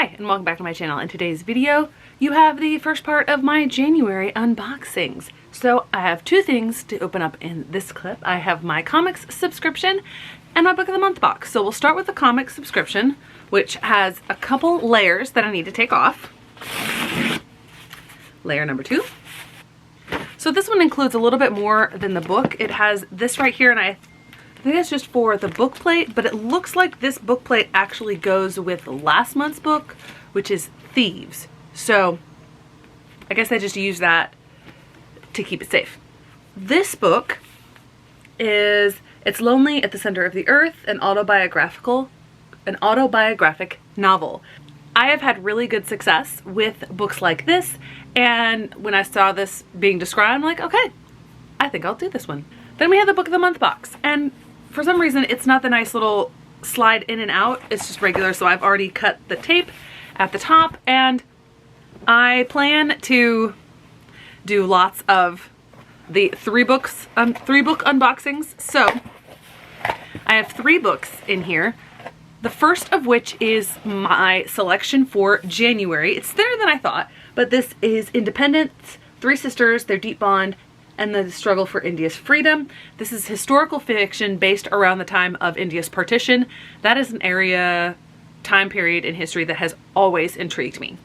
Hi, and welcome back to my channel. In today's video, you have the first part of my January unboxings. So I have two things to open up in this clip. I have my comics subscription and my book of the month box. So we'll start with the comics subscription, which has a couple layers that I need to take off. Layer number 2. So this one includes a little bit more than the book. It has this right here, and I think it's just for the book plate, but it looks like this book plate actually goes with last month's book, which is Thieves. So I guess I just use that to keep it safe. This book is It's Lonely at the Center of the Earth, an autobiographic novel. I have had really good success with books like this, and when I saw this being described, I'm like, okay, I think I'll do this one. Then we have the book of the month box, and for some reason, it's not the nice little slide in and out. It's just regular, so I've already cut the tape at the top, and I plan to do lots of the three book unboxings. So I have 3 books in here. The first of which is my selection for January. It's thinner than I thought, but this is Independence, 3 Sisters, Their Deep Bond, and the Struggle for India's Freedom. This is historical fiction based around the time of India's partition. That is an time period in history that has always intrigued me.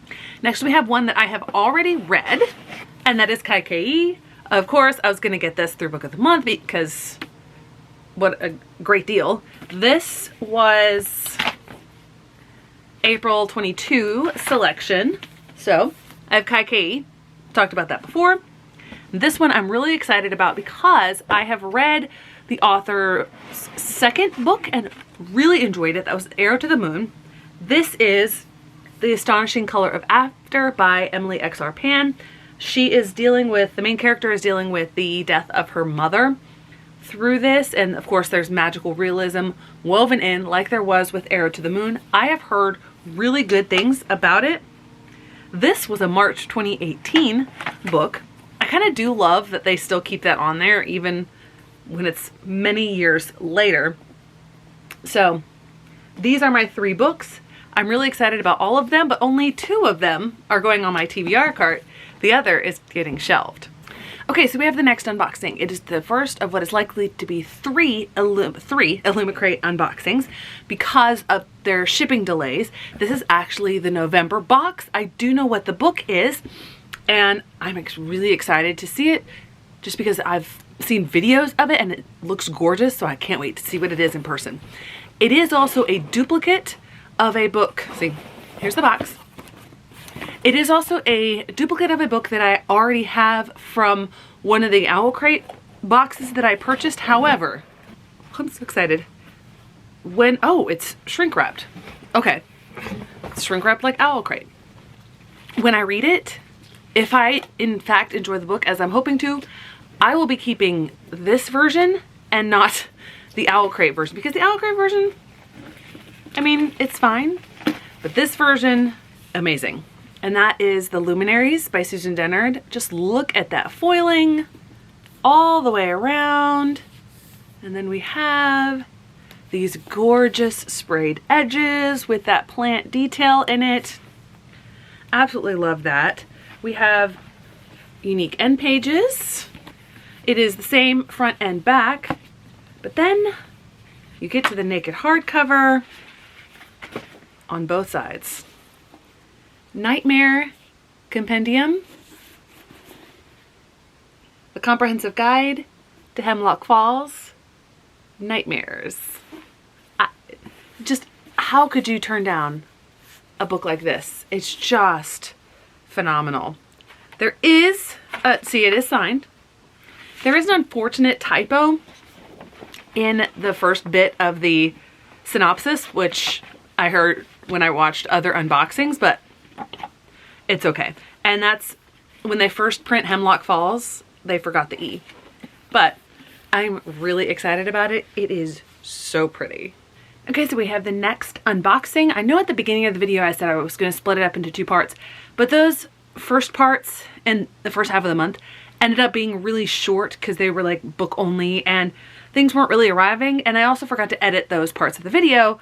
Next we have one that I have already read, and that is Kai. Of course, I was gonna get this through Book of the Month because what a great deal. This was April 22 selection. So I have Kai, talked about that before. This one I'm really excited about because I have read the author's second book and really enjoyed it. That was Arrow to the Moon. This is The Astonishing Color of After by Emily X.R. Pan. The main character is dealing with the death of her mother through this, and of course there's magical realism woven in like there was with Arrow to the Moon. I have heard really good things about it. This was a March 2018 book. I kind of do love that they still keep that on there even when it's many years later. So these are my 3 books. I'm really excited about all of them, but only 2 of them are going on my TBR cart. The other is getting shelved. Okay, so we have the next unboxing. It is the first of what is likely to be 3 Illumicrate unboxings because of their shipping delays. This is actually the November box. I do know what the book is, and I'm really excited to see it just because I've seen videos of it and it looks gorgeous, so I can't wait to see what it is in person. It is also a duplicate of a book. See, here's the box. It is also a duplicate of a book that I already have from one of the Illumicrate boxes that I purchased. However, I'm so excited. It's shrink wrapped. Okay, it's shrink wrapped like Illumicrate. When I read it, if I in fact enjoy the book as I'm hoping to, I will be keeping this version and not the Illumicrate version, because the Illumicrate version, I mean, it's fine, but this version, amazing. And that is The Luminaries by Susan Dennard. Just look at that foiling all the way around. And then we have these gorgeous sprayed edges with that plant detail in it. Absolutely love that. We have unique end pages. It is the same front and back, but then you get to the naked hardcover on both sides. Nightmare Compendium, a comprehensive guide to Hemlock Falls nightmares. Just how could you turn down a book like this? It's just phenomenal. There is, see, it is signed. There is an unfortunate typo in the first bit of the synopsis, which I heard when I watched other unboxings, but it's okay. And that's when they first print Hemlock Falls, they forgot the E. But I'm really excited about it. It is so pretty. Okay, so we have the next unboxing. I know at the beginning of the video I said I was going to split it up into 2 parts, but those first parts in the first half of the month ended up being really short because they were like book only and things weren't really arriving. And I also forgot to edit those parts of the video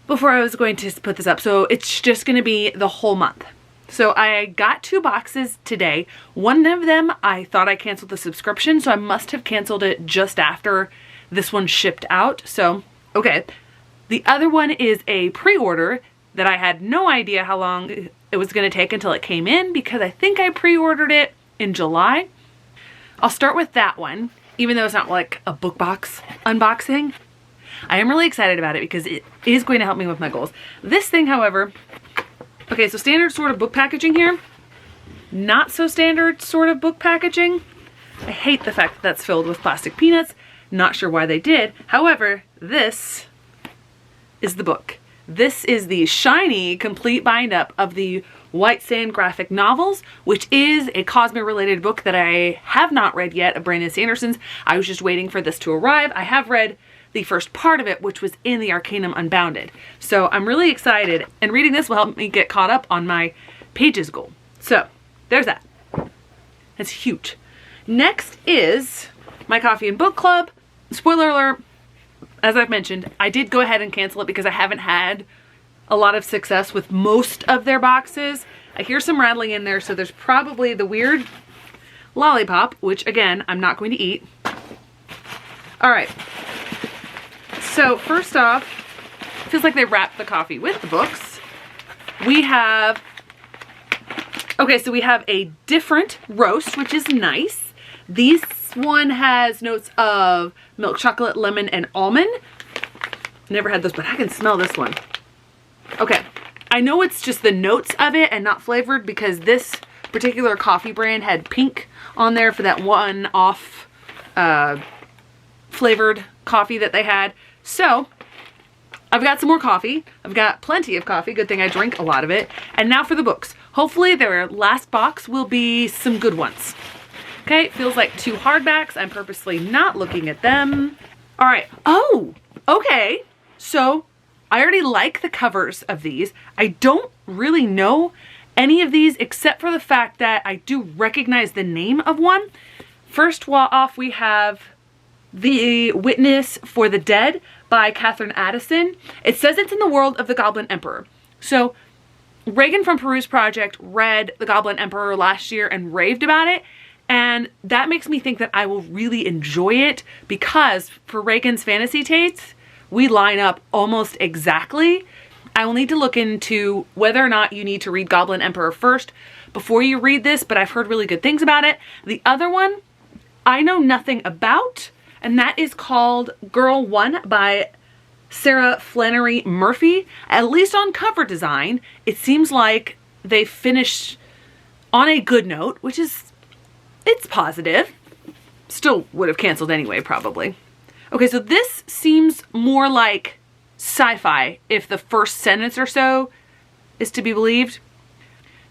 before I was going to put this up. So it's just going to be the whole month. So I got 2 boxes today. One of them, I thought I canceled the subscription, so I must have canceled it just after this one shipped out. So, okay. The other one is a pre-order that I had no idea how long it was going to take until it came in, because I think I pre-ordered it in July. I'll start with that one, even though it's not like a book box unboxing. I am really excited about it because it is going to help me with my goals. This thing, however, okay, so standard sort of book packaging here. Not so standard sort of book packaging. I hate the fact that that's filled with plastic peanuts. Not sure why they did. However, this is the book. This is the shiny complete bind up of the White Sand graphic novels, which is a Cosmere related book that I have not read yet of Brandon Sanderson's. I was just waiting for this to arrive. I have read the first part of it, which was in the Arcanum Unbounded. So I'm really excited, and reading this will help me get caught up on my pages goal. So there's that. That's huge. Next is my coffee and book club. Spoiler alert, as I've mentioned, I did go ahead and cancel it because I haven't had a lot of success with most of their boxes. I hear some rattling in there, so there's probably the weird lollipop, which again, I'm not going to eat. All right. So first off, feels like they wrapped the coffee with the books. We have, okay, so we have a different roast, which is nice. This one has notes of milk chocolate, lemon, and almond. Never had this, but I can smell this one. Okay, I know it's just the notes of it and not flavored because this particular coffee brand had pink on there for that one-off flavored coffee that they had. So I've got some more coffee. I've got plenty of coffee. Good thing I drink a lot of it. And now for the books. Hopefully their last box will be some good ones. Okay, it feels like 2 hardbacks. I'm purposely not looking at them. All right. Oh, okay. So I already like the covers of these. I don't really know any of these except for the fact that I do recognize the name of one. First off, we have The Witness for the Dead by Catherine Addison. It says it's in the world of the Goblin Emperor. So Reagan from Peruse Project read The Goblin Emperor last year and raved about it. And that makes me think that I will really enjoy it because for Reagan's fantasy tastes, we line up almost exactly. I will need to look into whether or not you need to read Goblin Emperor first before you read this, but I've heard really good things about it. The other one, I know nothing about, and that is called Girl 1 by Sarah Flannery Murphy. At least on cover design, it seems like they finished on a good note, which is, it's positive. Still would have canceled anyway, probably. Okay, so this seems more like sci-fi if the first sentence or so is to be believed.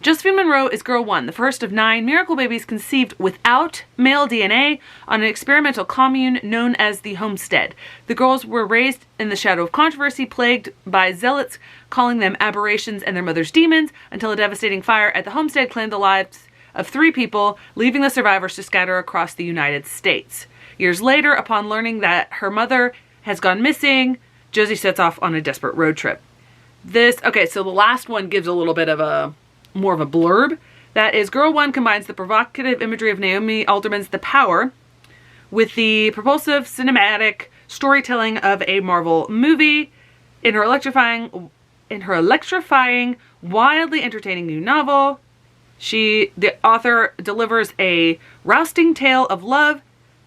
Josephine Monroe is Girl 1, the first of 9 miracle babies conceived without male DNA on an experimental commune known as the Homestead. The girls were raised in the shadow of controversy, plagued by zealots calling them aberrations and their mothers demons, until a devastating fire at the homestead claimed the lives of 3 people, leaving the survivors to scatter across the United States. Years later, upon learning that her mother has gone missing, Josie sets off on a desperate road trip. Okay, so the last one gives a little bit of more of a blurb. That is, Girl 1 combines the provocative imagery of Naomi Alderman's The Power with the propulsive cinematic storytelling of a Marvel movie in her electrifying, wildly entertaining new novel. The author delivers a rousing tale of love,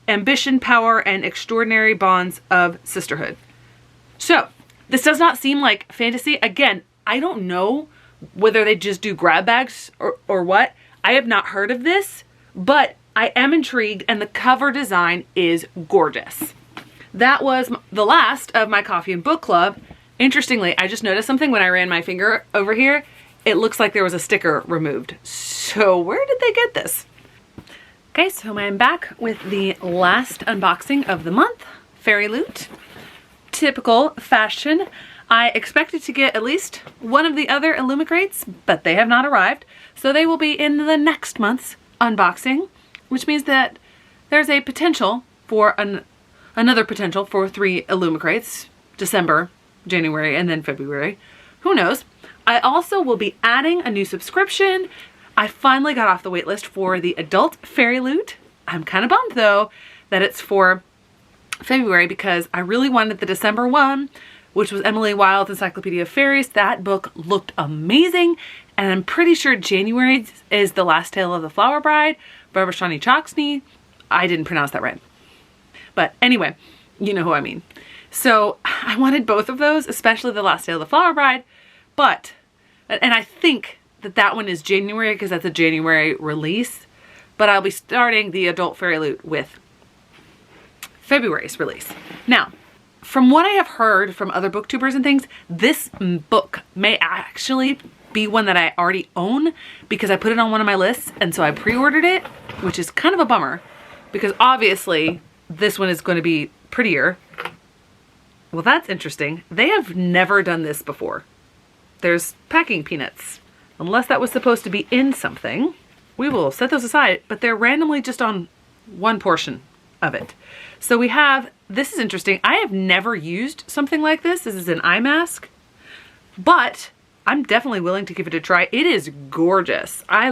ambition, power, and extraordinary bonds of sisterhood. So, this does not seem like fantasy. Again, I don't know whether they just do grab bags or what. I have not heard of this, but I am intrigued, and the cover design is gorgeous. That was the last of my coffee and book club. Interestingly, I just noticed something when I ran my finger over here. It looks like there was a sticker removed. So where did they get this? Okay, so I'm back with the last unboxing of the month, Fairy Loot. Typical fashion. I expected to get at least one of the other Illumicrates, but they have not arrived. So they will be in the next month's unboxing, which means that there's a potential for another potential for 3 Illumicrates, December January and then February. Who knows? I also will be adding a new subscription. I finally got off the wait list for the adult Fairy Loot. I'm kind of bummed though that it's for February because I really wanted the December one, which was Emily Wilde's Encyclopedia of Fairies. That book looked amazing. And I'm pretty sure January is The Last Tale of the Flower Bride, Barbara Shawnee Choksney. I didn't pronounce that right. But anyway, you know who I mean. So I wanted both of those, especially The Last Tale of the Flower Bride. But, and I think that that one is January because that's a January release. But I'll be starting the Adult Fairy Loot with February's release. Now, from what I have heard from other booktubers and things, this book may actually be one that I already own because I put it on one of my lists and so I pre-ordered it, which is kind of a bummer because obviously this one is going to be prettier. Well, that's interesting. They have never done this before. There's packing peanuts. Unless that was supposed to be in something, we will set those aside, but they're randomly just on one portion of it. So we have, this is interesting. I have never used something like this. This is an eye mask, but I'm definitely willing to give it a try. It is gorgeous. I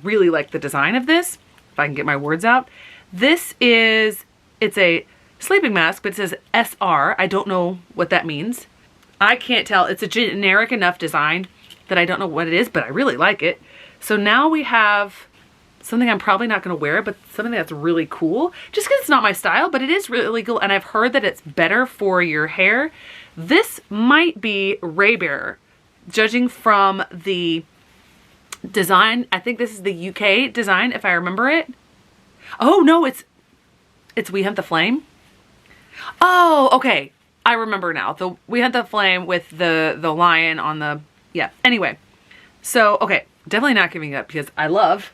really like the design of this, if I can get my words out. This is, it's a sleeping mask, but it says SR. I don't know what that means. I can't tell. It's a generic enough design that I don't know what it is, but I really like it. So now we have something I'm probably not going to wear, but something that's really cool. Just because it's not my style, but it is really cool. And I've heard that it's better for your hair. This might be Ray Bearer, judging from the design. I think this is the UK design, if I remember it. Oh no, it's We Hunt the Flame. Oh, okay. I remember now. We Hunt the Flame with the lion on the, yeah. Anyway, so, okay. Definitely not giving up because I love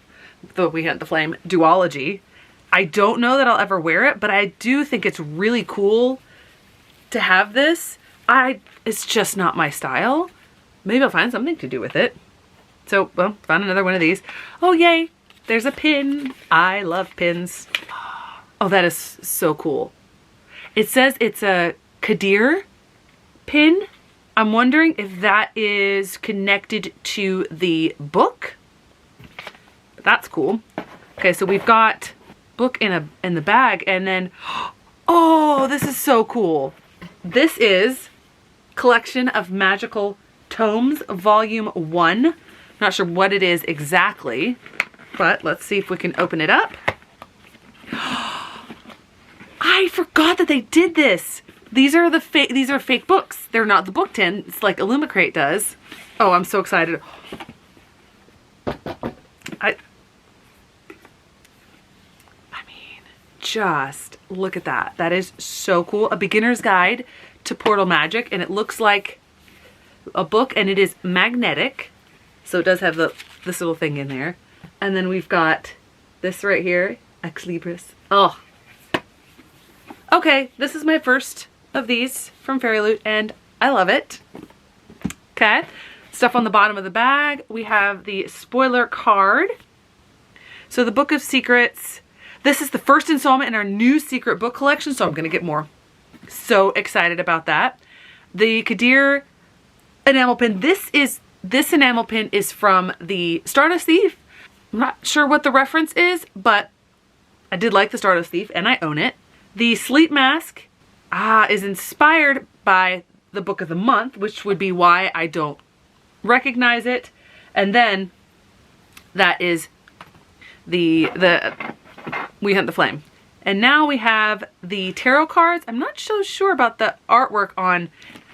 the We Hunt the Flame duology. I don't know that I'll ever wear it, but I do think it's really cool to have this. It's just not my style. Maybe I'll find something to do with it. So, well, found another one of these. Oh, yay. There's a pin. I love pins. Oh, that is so cool. It says it's a Kadir pin. I'm wondering if that is connected to the book. That's cool. Okay, so we've got book in the bag, and then, oh, this is so cool. This is Collection of Magical Tomes, Volume 1. Not sure what it is exactly, but let's see if we can open it up. I forgot that they did this. These are fake books. They're not the book tin. It's like Illumicrate does. Oh, I'm so excited. I mean, just look at that. That is so cool. A beginner's guide to Portal Magic, and it looks like a book, and it is magnetic. So it does have this little thing in there. And then we've got this right here, Ex Libris. Oh. Okay, this is my first of these from Fairy Loot, and I love it. Okay, stuff on the bottom of the bag. We have the spoiler card. So the Book of Secrets. This is the first installment in our new secret book collection, so I'm gonna get more. So excited about that. The Kadir enamel pin. This enamel pin is from the Stardust Thief. I'm not sure what the reference is, but I did like the Stardust Thief, and I own it. The sleep mask is inspired by the Book of the Month, which would be why I don't recognize it. And then that is the We Hunt the Flame. And now we have the tarot cards. I'm not so sure about the artwork on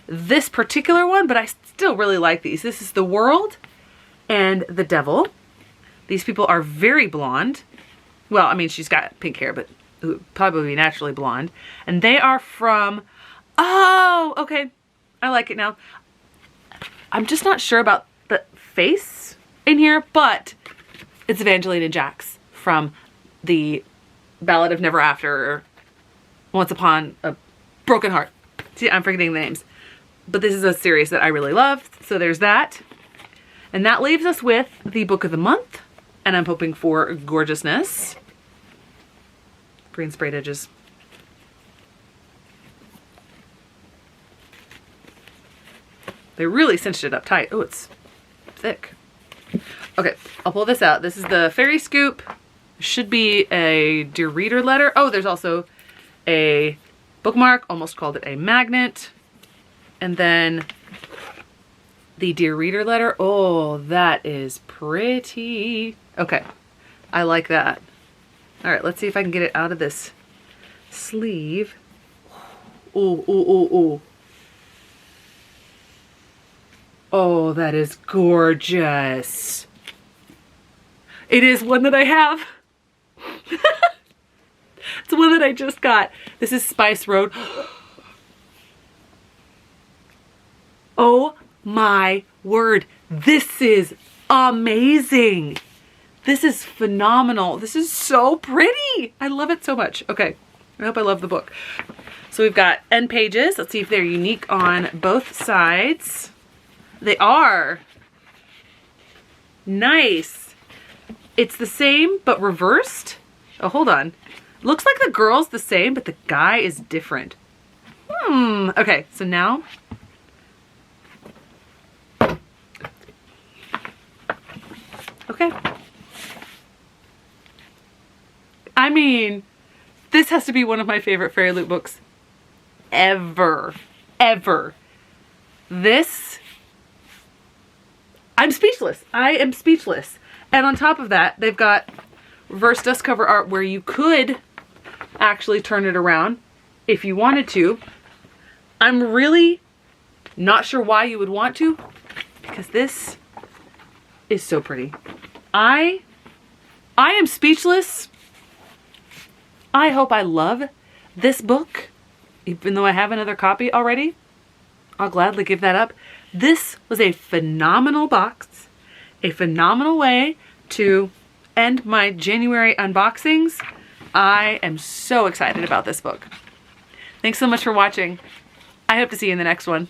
this particular one, but I still really like these. This is the World and the Devil. These people are very blonde. Well, I mean, she's got pink hair, but probably naturally blonde. And they are from, oh, okay. I like it now. I'm just not sure about the face in here, but it's Evangeline and Jax from the Ballad of Never After, or Once Upon a Broken Heart. See, I'm forgetting the names. But this is a series that I really love, so there's that. And that leaves us with the Book of the Month, and I'm hoping for gorgeousness. Green sprayed edges. They really cinched it up tight. Oh, it's thick. Okay, I'll pull this out. This is the Fairy Scoop. Should be a Dear Reader letter. Oh, there's also a bookmark. Almost called it a magnet. And then the Dear Reader letter. Oh, that is pretty. Okay, I like that. All right, let's see if I can get it out of this sleeve. Oh, oh, oh, oh. Oh, that is gorgeous. It is one that I have. It's one that I just got. This is Spice Road. Oh my word. This is amazing. This is phenomenal. This is so pretty. I love it so much. Okay, I hope I love the book. So we've got end pages. Let's see if they're unique on both sides. They are. Nice. It's the same, but reversed. Oh, hold on. Looks like the girl's the same, but the guy is different. Okay, so now. Okay. I mean, this has to be one of my favorite Fairy Loot books ever. Ever. This. I'm speechless. I am speechless. And on top of that, they've got reverse dust cover art where you could actually turn it around if you wanted to. I'm really not sure why you would want to, because this is so pretty. I am speechless. I hope I love this book, even though I have another copy already. I'll gladly give that up. This was a phenomenal box, a phenomenal way to end my January unboxings. I am so excited about this book. Thanks so much for watching. I hope to see you in the next one.